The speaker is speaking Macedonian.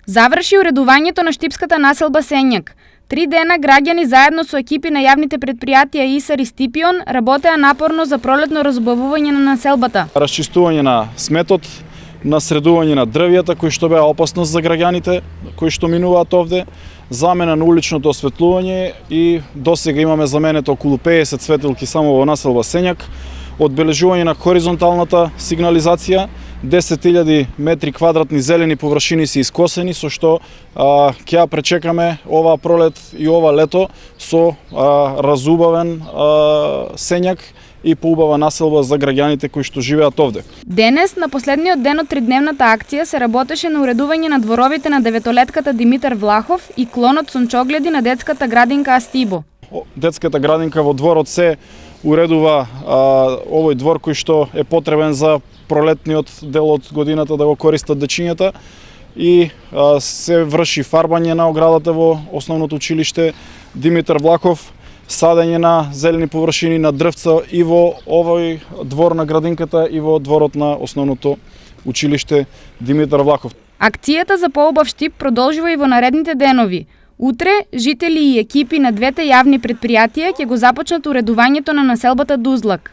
Заврши уредувањето на штипската населба Сењак. 3 дена граѓани заедно со екипи на јавните предпријатија ИСАР и Стипион работеа напорно за пролетно разубавување на населбата. Расчистување на сметот, насредување на дрвјата кои што беа опасност за граѓаните кои што минуваат овде, замена на уличното осветлување и досега имаме заменето околу 50 светилки само во населба Сењак, одбележување на хоризонталната сигнализација, 10.000 метри квадратни зелени површини се искосени, со што ќе ја пречекаме ова пролет и ова лето со разубавен Сењак и поубава населба за граѓаните кои што живеат овде. Денес, на последниот ден од тридневната акција, се работеше на уредување на дворовите на деветолетката Димитар Влахов и клонот сончогледи на детската градинка Астибо. Детската градинка во дворот се уредува овој двор кој што е потребен за пролетниот дел од годината да го користат дечињата и се врши фарбање на оградата во основното училиште Димитар Влахов, садење на зелени површини на дрвца и во овој двор на градинката и во дворот на основното училиште Димитар Влахов. Акцијата за поубав штип продолжува и во наредните денови. Утре, жители и екипи на двете јавни предпријатија ќе го започнат уредувањето на населбата Дузлак.